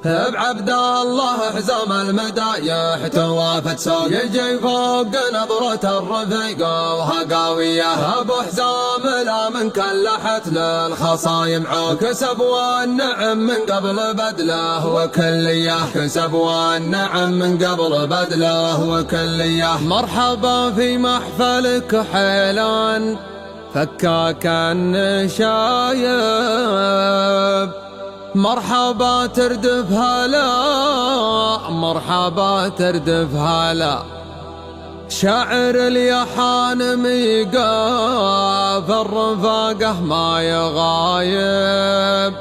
بعبد الله حزام المدايح توافت سوق يجي فوق نظرة الرفيق وهقاوية ابو حزام لا من كلحت للخصايم كسب والنعم من قبل بدله وكليه كسب والنعم من قبل بدله وكليه. مرحبا في محفلك حيلان فكاك النشايب مرحبا تردف هلا مرحبا تردف هلا شاعر اليحان ميقاف الرفاقه ما يغايب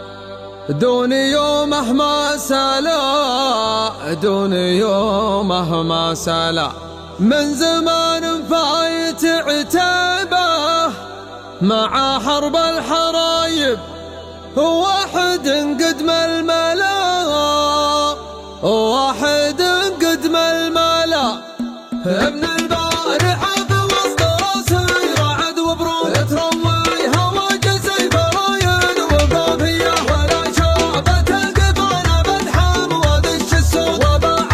دون يومه ما سلا دون يومه ما سلا من زمان فايت عتابه مع حرب الحرايب واحد قدم الملا واحد قدم الملا ابن البارحة في وسط راسي رعد وبرود تروي هواج سيف رايد وقافية ولا شابت القفانة بدحام ودش السوق وباع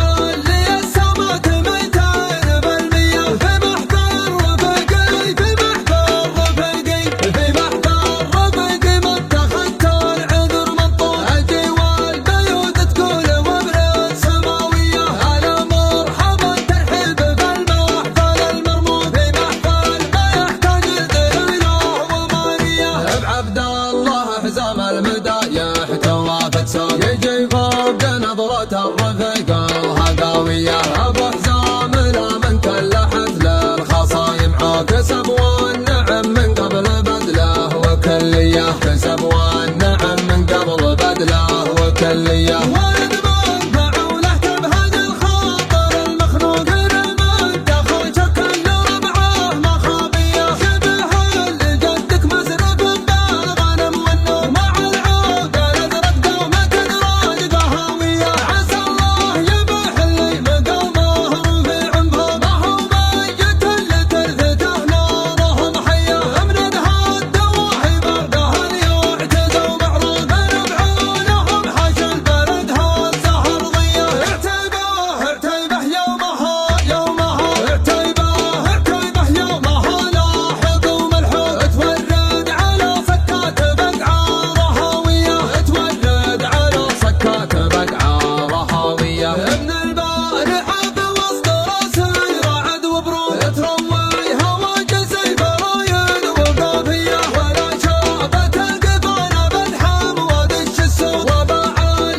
لي السمك 200 بالمية في محفل رفقي في محفل رفقي في محفل رفقي ما اتخذت العذر منطوق اجي والبيوت تقول وبرد سماوية هلا مرحبا ترحيب بالمحفل المرموق في محفل ما يحتاج دليله ومانية. بعبد الله حزام المدايح توافت سوق يجي فوق نظرة الرفيق وهقاوية ابو حزام لا من كلحت للخصايم كسب والنعم من قبل بدله وكليه كسب والنعم من قبل بدله وكليه. ولد منفع وله تبهج الخاطر المخنوق المدخل شكل ربعه مخابيه شبه اللي جدك مزرب بالغنم والنور مع العود الازرق دومة دراج بهاويه عسى الله يبح اللي مقامه رفيع بها ما هو ميت اللي ترثته ناره محيه من ادهى الدواحي بردها ليعتزوا معروف بعونهم حاشا البلد هالزهر ضيه اعتيبه اعتيبه يومها يومها اعتيبه اعتيبه يومها لاحق وملحوق تورد على سكات بقعه رهاويه تورد على سكات بقعه رهاويه. ابن البارحة في وسط راسي رعد وبرود تروي هواج سيف رايد وقافية ولا شابت القفانة بدحام ودش السوق وباع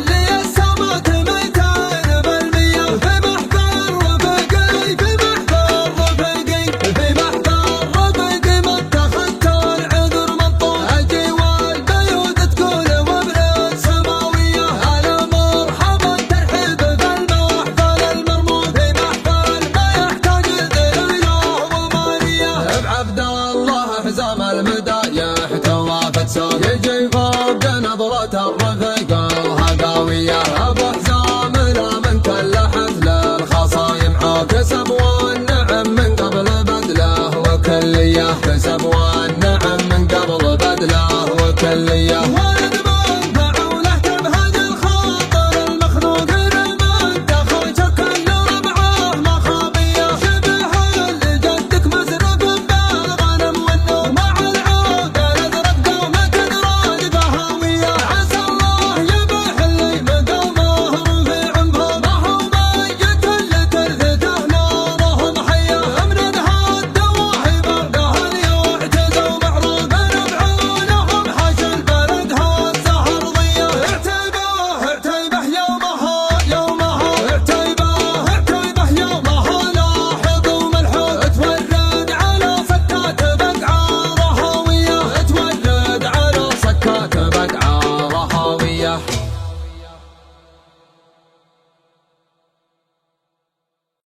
لي السمك 200 بالمية في محفل رفقي في محفل رفقي في محفل رفقي ما اتخذت العذر منطوق اجي والبيوت تقول وبرد سماوية هلا مرحبا ترحيب بالمحفل المرموق في محفل ما يحتاج دليله ومانية. بعبد الله حزام المدايح توافت سوق يجي فوق نظرة الرفيق وهقاوية